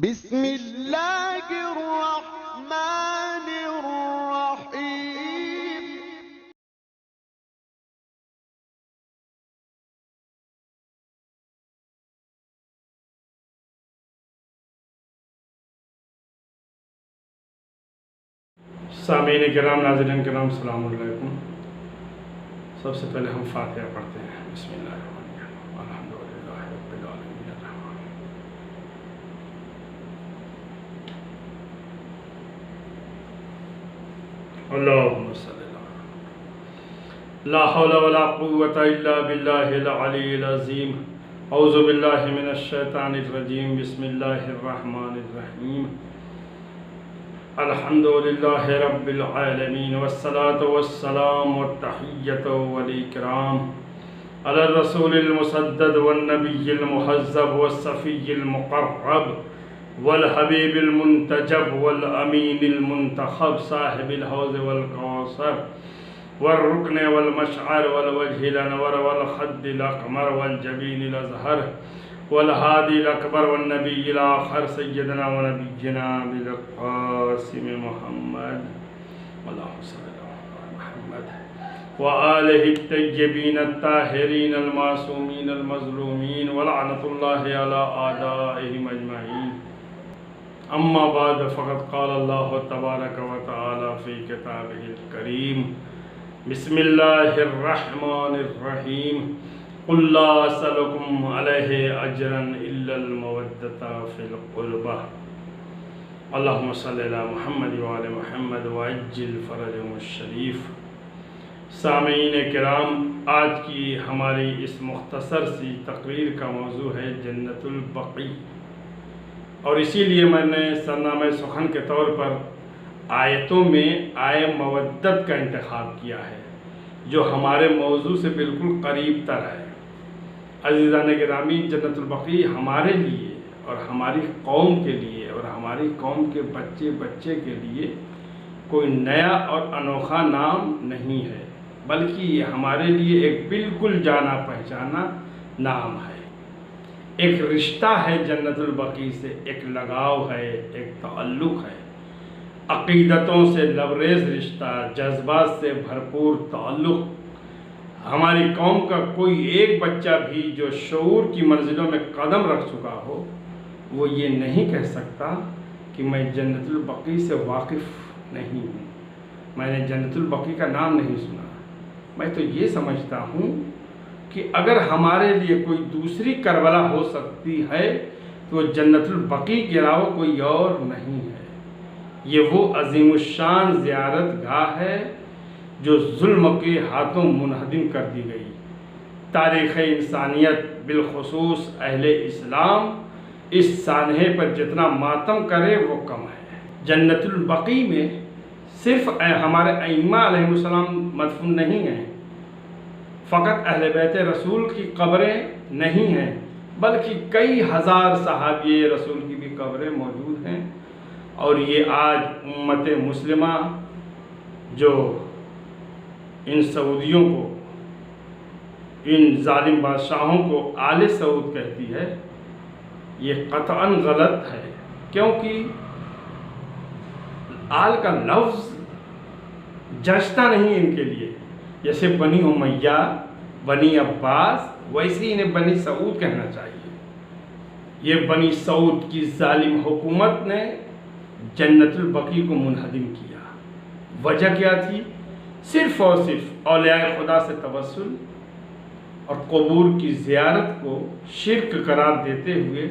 بسم اللہ الرحمن الرحیم۔ سامعین کرام، ناظرین کرام، السلام علیکم۔ سب سے پہلے ہم فاتحہ پڑھتے ہیں۔ بسم اللہ الرحمن الرحیم، الحمدللہ رب العالمین الرحمن اللہم صلی اللہ لا حول ولا قوة الا باللہ العلی العظیم۔ اعوذ باللہ من الشیطان الرجیم، بسم اللہ الرحمن الرحیم۔ الحمدللہ رب العالمین، والصلاة والسلام والتحیۃ والاکرام علی الرسول المسدد والنبی المحذب والصفی المقرب والحبیب المنتجب والامین المنتخب، صاحب الحوض والکوثر والرکن والمشعر والوجہ الانور والخد الاقمر والجبین الازہر والہادی الاکبر والنبی الاخر، سیدنا و نبینا بالقاسم محمد، اللہم صلی اللہ علی محمد وآلہ الطیبین الطاہرین المعصومین المظلومین، ولعنۃ اللہ علی اعدائہم اجمعین۔ اما بعد، فقد قال اللہ تبارک و تعالی فی کتابہ الکریم، بسم اللہ الرحمن الرحیم، قل لا اسألکم علیہ اجرا الا المودۃ فی القربہ، اللہم صلی علی محمد وآل محمد وعجل فرجهم الشریف۔ سامعین کرام، آج کی ہماری اس مختصر سی تقریر کا موضوع ہے جنت البقیع، اور اسی لیے میں نے سرنامہ سخن کے طور پر آیتوں میں آئے مودت کا انتخاب کیا ہے، جو ہمارے موضوع سے بالکل قریب تر ہے۔ عزیزان گرامی، جنت البقیع ہمارے لیے اور ہماری قوم کے لیے اور ہماری قوم کے بچے بچے کے لیے کوئی نیا اور انوکھا نام نہیں ہے، بلکہ یہ ہمارے لیے ایک بالکل جانا پہچانا نام ہے۔ ایک رشتہ ہے جنت البقیع سے، ایک لگاؤ ہے، ایک تعلق ہے، عقیدتوں سے لبریز رشتہ، جذبات سے بھرپور تعلق۔ ہماری قوم کا کوئی ایک بچہ بھی جو شعور کی منزلوں میں قدم رکھ چکا ہو، وہ یہ نہیں کہہ سکتا کہ میں جنت البقیع سے واقف نہیں ہوں، میں نے جنت البقیع کا نام نہیں سنا۔ میں تو یہ سمجھتا ہوں کہ اگر ہمارے لیے کوئی دوسری کربلا ہو سکتی ہے تو وہ جنت البقیع کے علاوہ کوئی اور نہیں ہے۔ یہ وہ عظیم الشان زیارت گاہ ہے جو ظلم کے ہاتھوں منہدم کر دی گئی۔ تاریخ انسانیت، بالخصوص اہل اسلام، اس سانحے پر جتنا ماتم کرے وہ کم ہے۔ جنت البقیع میں صرف ہمارے ائمہ علیہ السلام مدفون نہیں ہیں، فقط اہل بیت رسول کی قبریں نہیں ہیں، بلکہ کئی ہزار صحابی رسول کی بھی قبریں موجود ہیں۔ اور یہ آج امت مسلمہ جو ان سعودیوں کو، ان ظالم بادشاہوں کو آل سعود کہتی ہے، یہ قطعاً غلط ہے، کیونکہ آل کا لفظ جچتا نہیں ان کے لیے۔ جیسے بنی امیہ، بنی عباس، ویسے ہی انہیں بنی سعود کہنا چاہیے۔ یہ بنی سعود کی ظالم حکومت نے جنت البقیع کو منہدم کیا۔ وجہ کیا تھی؟ صرف اور صرف اولیاء خدا سے توسل اور قبور کی زیارت کو شرک قرار دیتے ہوئے،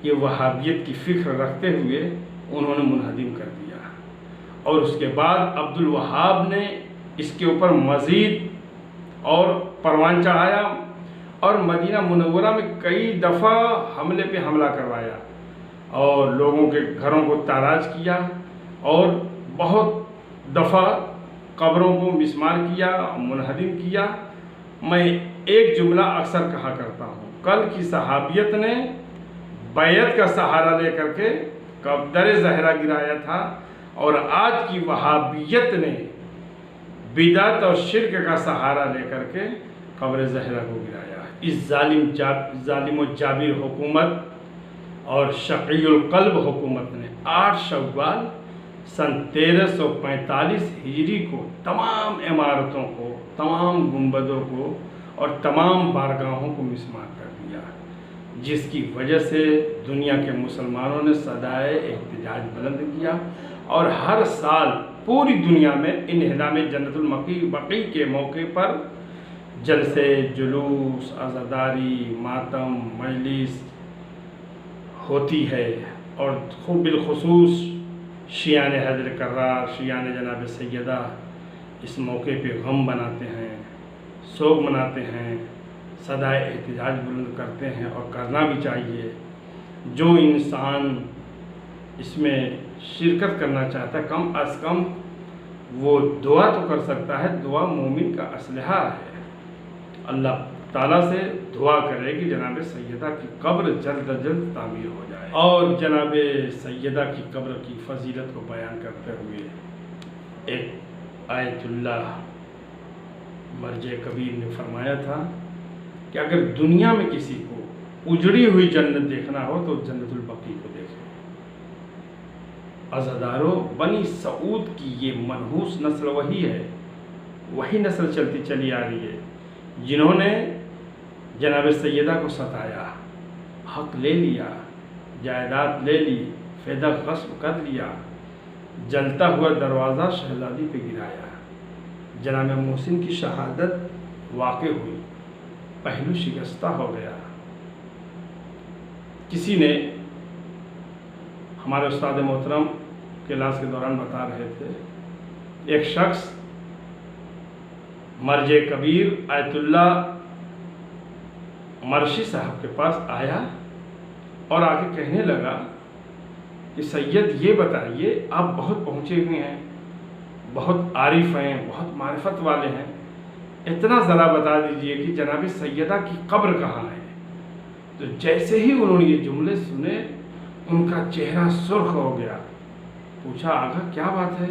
یہ وہابیت کی فکر رکھتے ہوئے انہوں نے منہدم کر دیا۔ اور اس کے بعد عبد الوہاب نے اس کے اوپر مزید اور پروان چڑھایا اور مدینہ منورہ میں کئی دفعہ حملے پہ حملہ کروایا اور لوگوں کے گھروں کو تاراج کیا اور بہت دفعہ قبروں کو مسمار کیا، منہدم کیا۔ میں ایک جملہ اکثر کہا کرتا ہوں، کل کی صحابیت نے بیعت کا سہارا لے کر کے در زہرا گرایا تھا، اور آج کی وہابیت نے بدعت اور شرک کا سہارا لے کر کے قبر زہرا کو گرایا۔ اس ظالم و جابر حکومت اور شقی القلب حکومت نے 8 شوال سن 1345 ہجری کو تمام عمارتوں کو، تمام گنبدوں کو اور تمام بارگاہوں کو مسمار کر دیا، جس کی وجہ سے دنیا کے مسلمانوں نے صدائے احتجاج بلند کیا، اور ہر سال پوری دنیا میں انہدام جنت المبقی کے موقع پر جلسے، جلوس، عزاداری، ماتم، مجلس ہوتی ہے، اور خوب بالخصوص شیعان حیدر کرار، شیعان جناب سیدہ اس موقع پہ غم مناتے ہیں، سوگ مناتے ہیں، صدائے احتجاج بلند کرتے ہیں، اور کرنا بھی چاہیے۔ جو انسان اس میں شرکت کرنا چاہتا ہے کم از کم وہ دعا تو کر سکتا ہے، دعا مومن کا اسلحہ ہے۔ اللہ تعالیٰ سے دعا کرے کہ جناب سیدہ کی قبر جلد از جلد تعمیر ہو جائے۔ اور جناب سیدہ کی قبر کی فضیلت کو بیان کرتے ہوئے ایک آیت اللہ مرجع کبیر نے فرمایا تھا کہ اگر دنیا میں کسی کو اجڑی ہوئی جنت دیکھنا ہو تو جنت البقیع کو دیکھیں۔ عزادارو، بنی سعود کی یہ منحوس نسل وہی ہے، وہی نسل چلتی چلی آ رہی ہے جنہوں نے جناب سیدہ کو ستایا، حق لے لیا، جائیداد لے لی، فیدہ غصب کر لیا، جلتا ہوا دروازہ شہزادی پہ گرایا، جناب محسن کی شہادت واقع ہوئی، پہلو شکستہ ہو گیا۔ کسی نے، ہمارے استاد محترم کلاس کے دوران بتا رہے تھے، ایک شخص مرجع کبیر آیت اللہ مرشی صاحب کے پاس آیا اور آ کے کہنے لگا کہ سید یہ بتائیے، آپ بہت پہنچے ہوئے ہیں، بہت عارف ہیں، بہت معرفت والے ہیں، اتنا ذرا بتا دیجئے کہ جناب سیدہ کی قبر کہاں ہے۔ تو جیسے ہی انہوں نے یہ جملے سنے ان کا چہرہ سرخ ہو گیا۔ پوچھا آقا کیا بات ہے؟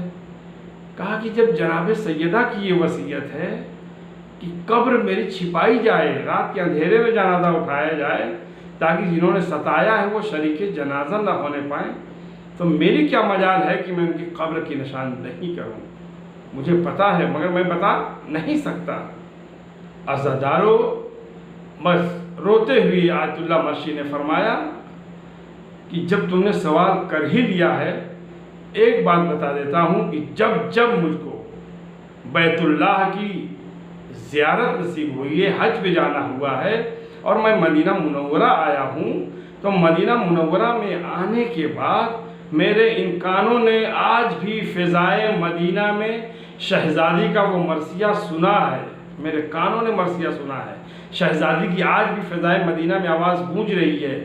کہا کہ جب جناب سیدہ کی یہ وصیت ہے کہ قبر میری چھپائی جائے، رات کے اندھیرے میں جنازہ اٹھایا جائے تاکہ جنہوں نے ستایا ہے وہ شریک جنازہ نہ ہونے پائیں، تو میری کیا مجال ہے کہ میں ان کی قبر کی نشاندہی کروں؟ مجھے پتا ہے مگر میں بتا نہیں سکتا۔ عزادارو، بس روتے ہوئے آیت اللہ مرشی نے فرمایا کہ جب تم نے سوال کر ہی لیا ہے، ایک بات بتا دیتا ہوں کہ جب مجھ کو بیت اللہ کی زیارت نصیب ہوئی ہے، حج پہ جانا ہوا ہے اور میں مدینہ منورہ آیا ہوں، تو مدینہ منورہ میں آنے کے بعد میرے ان کانوں نے آج بھی فضائے مدینہ میں شہزادی کا وہ مرثیہ سنا ہے، میرے کانوں نے مرثیہ سنا ہے، شہزادی کی آج بھی فضائے مدینہ میں آواز گونج رہی ہے،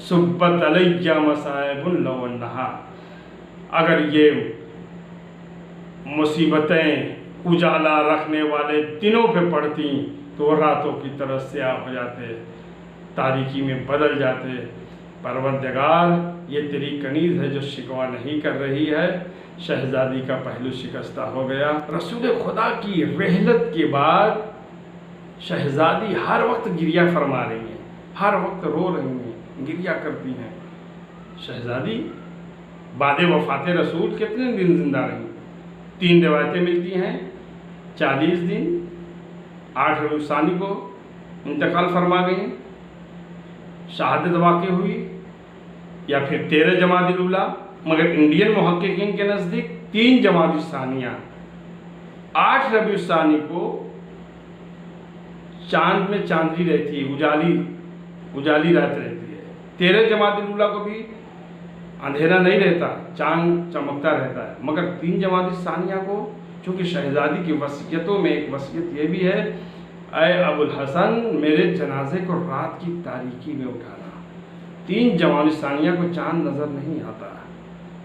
صبت علیہ مصائب لو انہا۔ اگر یہ مصیبتیں اجالا رکھنے والے دنوں پہ پڑتی تو وہ راتوں کی طرح سیاہ ہو جاتے، تاریکی میں بدل جاتے۔ پروردگار، یہ تیری کنیز ہے جو شکوہ نہیں کر رہی ہے، شہزادی کا پہلو شکستہ ہو گیا۔ رسول خدا کی رحلت کے بعد شہزادی ہر وقت گریہ فرما رہی ہیں، ہر وقت رو رہی ہیں، گریہ کرتی ہیں۔ شہزادی بعد وفات رسول کتنے دن زندہ رہی؟ 3 روایتیں ملتی ہیں، 40 دن، 8 ربیع الثانی کو انتقال فرما گئی، شہادت واقع ہوئی، یا پھر 13 جمادی الاولیٰ، مگر انڈین محققین کے نزدیک 3 جمادی الثانیہ، 8 ربیع الثانی کو چاند میں چاندنی رہتی ہے، اجالی رات رہتی ہے۔ 13 جمادی الاولیٰ کو بھی اندھیرا نہیں رہتا، چاند چمکتا رہتا ہے، مگر 3 جمادی الثانیہ کو چونکہ شہزادی کی وصیتوں میں ایک وصیت یہ بھی ہے، اے ابو الحسن میرے جنازے کو رات کی تاریکی میں اٹھانا۔ 3 جمادی الثانیہ کو چاند نظر نہیں آتا۔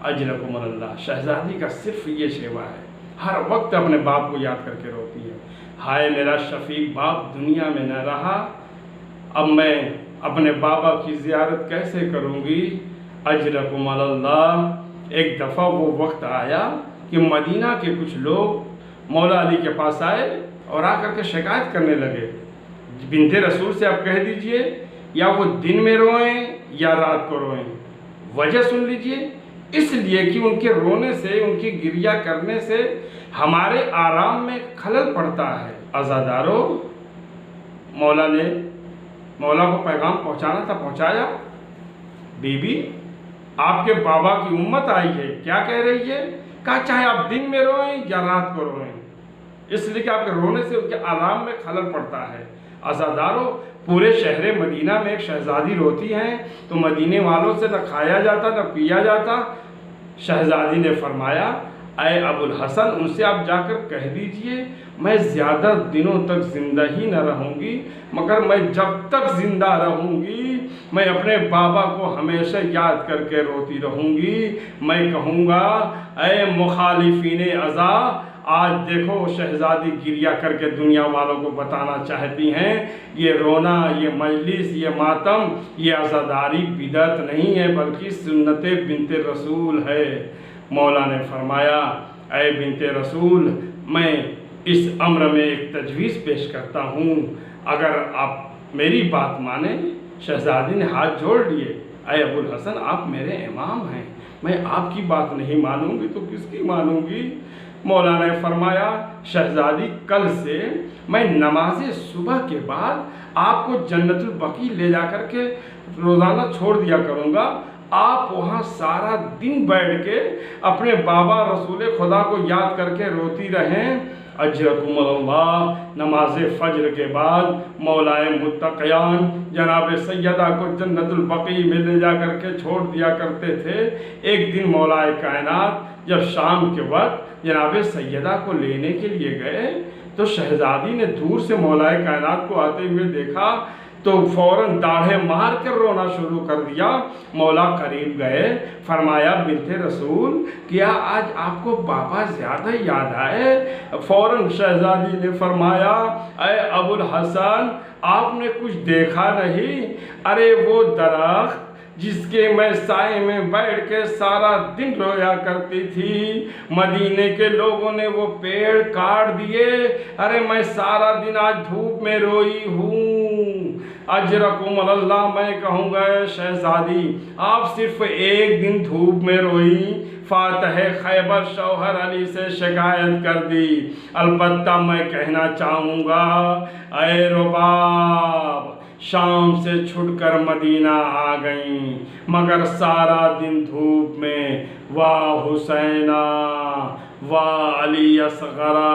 اجرکم اللہ، شہزادی کا صرف یہ شیوا ہے، ہر وقت اپنے باپ کو یاد کر کے روتی ہے، ہائے میرا شفیق باپ دنیا میں نہ رہا، اب میں اپنے بابا کی زیارت کیسے کروں گی؟ اجرکم اللہ۔ ایک دفعہ وہ وقت آیا کہ مدینہ کے کچھ لوگ مولا علی کے پاس آئے اور آ کر کے شکایت کرنے لگے، بنت رسول سے آپ کہہ دیجئے یا وہ دن میں روئیں یا رات کو روئیں؟ وجہ سن لیجئے، اس لیے کہ ان کے رونے سے، ان کی گریہ کرنے سے ہمارے آرام میں خلل پڑتا ہے۔ عزادارو، مولا کو پیغام پہنچانا تھا، پہنچایا۔ بی بی، آپ کے بابا کی امت آئی ہے، کیا کہہ رہی ہے؟ کہا چاہے آپ دن میں روئیں یا رات کو روئیں، اس لیے کہ آپ کے رونے سے ان کے آرام میں خلل پڑتا ہے۔ عزادارو، پورے شہر مدینہ میں ایک شہزادی روتی ہیں تو مدینے والوں سے نہ کھایا جاتا نہ پیا جاتا۔ شہزادی نے فرمایا، اے ابو الحسن، ان سے آپ جا کر کہہ دیجئے میں زیادہ دنوں تک زندہ ہی نہ رہوں گی، مگر میں جب تک زندہ رہوں گی میں اپنے بابا کو ہمیشہ یاد کر کے روتی رہوں گی۔ میں کہوں گا، اے مخالفین عزا، آج دیکھو شہزادی گریہ کر کے دنیا والوں کو بتانا چاہتی ہیں یہ رونا، یہ مجلس، یہ ماتم، یہ عزاداری بدعت نہیں ہے بلکہ سنت بنت رسول ہے۔ مولا نے فرمایا، اے بنت رسول، میں اس امر میں ایک تجویز پیش کرتا ہوں، اگر آپ میری بات مانیں۔ شہزادی نے ہاتھ جوڑ لیے، اے ابو الحسن، آپ میرے امام ہیں، میں آپ کی بات نہیں مانوں گی تو کس کی مانوں گی؟ مولا نے فرمایا، شہزادی، کل سے میں نماز صبح کے بعد آپ کو جنت البقیع لے جا کر کے روزانہ چھوڑ دیا کروں گا، آپ وہاں سارا دن بیٹھ کے اپنے بابا رسول خدا کو یاد کر کے روتی رہیں۔ اجرکم اللہ۔ نماز فجر کے بعد مولائے متقیان جناب سیدہ کو جنت البقیع میں لے جا کر کے چھوڑ دیا کرتے تھے۔ ایک دن مولائے کائنات جب شام کے وقت جناب سیدہ کو لینے کے لیے گئے تو شہزادی نے دور سے مولائے کائنات کو آتے ہوئے دیکھا تو فوراً داڑھے مار کر رونا شروع کر دیا۔ مولا قریب گئے، فرمایا، بنت رسول، کیا آج آپ کو بابا زیادہ یاد آئے؟ فوراً شہزادی نے فرمایا، اے ابو الحسن، آپ نے کچھ دیکھا نہیں؟ ارے وہ درخت جس کے میں سائے میں بیٹھ کے سارا دن رویا کرتی تھی، مدینے کے لوگوں نے وہ پیڑ کاٹ دیے، ارے میں سارا دن آج دھوپ میں روئی ہوں۔ اجرکم اللہ، میں کہوں گا شہزادی، آپ صرف ایک دن دھوپ میں روئی، فاتح خیبر شوہر علی سے شکایت کر دی۔ البتہ میں کہنا چاہوں گا، اے رباب، شام سے چھٹ کر مدینہ آ گئیں مگر سارا دن دھوپ میں واہ حسینہ، واہ علی اصغرا،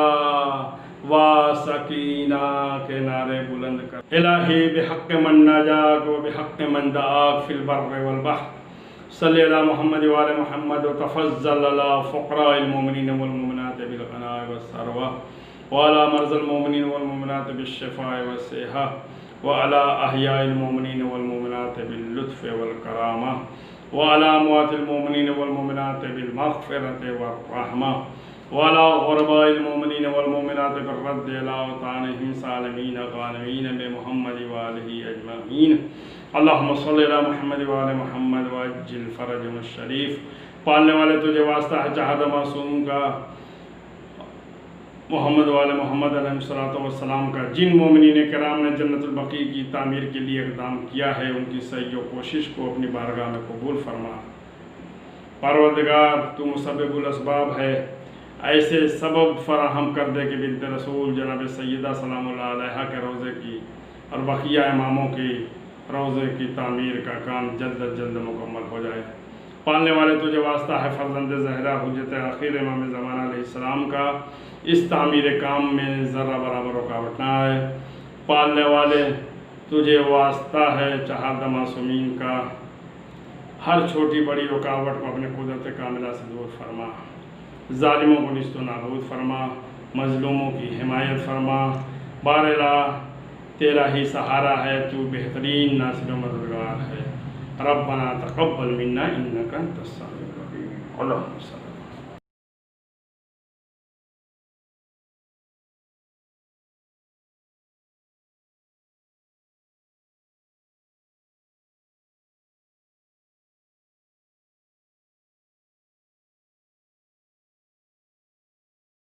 واہ سکینہ کے نعرے بلند کر۔ الہی بحق من ناجاک و بحق من دعاک فی البر والبحر، صلی علی محمد وآل محمد وتفضل علی فقراء المؤمنین والمؤمنات بالغناء والثروہ، وعلی مرضى المؤمنین والمؤمنات بالشفاء والصحہ، وعلى أحياء المؤمنين والمؤمنات باللطف والكرامة، وعلى أموات المؤمنين والمؤمنات بالمغفرة والرحمة، وعلى غرباء المؤمنين والمؤمنات بالرد إلى أوطانهم سالمين غانمين بمحمد وآله أجمعين۔ اللهم صل على محمد وآل محمد وعجل فرجهم الشریف۔ پالنے والے تجھے واسطہ ہے چہد معصوم کا، محمد والے محمد علیہ السلام کا، جن مومنین کرام نے جنت البقیع کی تعمیر کے لیے اقدام کیا ہے ان کی سعی و کوشش کو اپنی بارگاہ میں قبول فرما۔ پروردگار، تو مسبب الاسباب ہے، ایسے سبب فراہم کر دے کہ بنت رسول جناب سیدہ سلام اللہ علیہ کے روضے کی اور بقیہ اماموں کی روضے کی تعمیر کا کام جلد از جلد مکمل ہو جائے۔ پالنے والے تجھے واسطہ ہے فرزند زہرا حجت آخر امام زمانہ علیہ السلام کا، اس تعمیر کام میں ذرہ برابر رکاوٹ نہ آئے۔ پالنے والے تجھے واسطہ ہے چہاردہ معصومین کا، ہر چھوٹی بڑی رکاوٹ کو اپنے قدرت کاملہ سے دور فرما، ظالموں کو نیست و نابود فرما، مظلوموں کی حمایت فرما۔ بارالہ تیرا ہی سہارا ہے، تو بہترین ناصر و مددگار ہے۔ ربنا تقبل منا انک انت السمیع العلیم۔ اللہم صل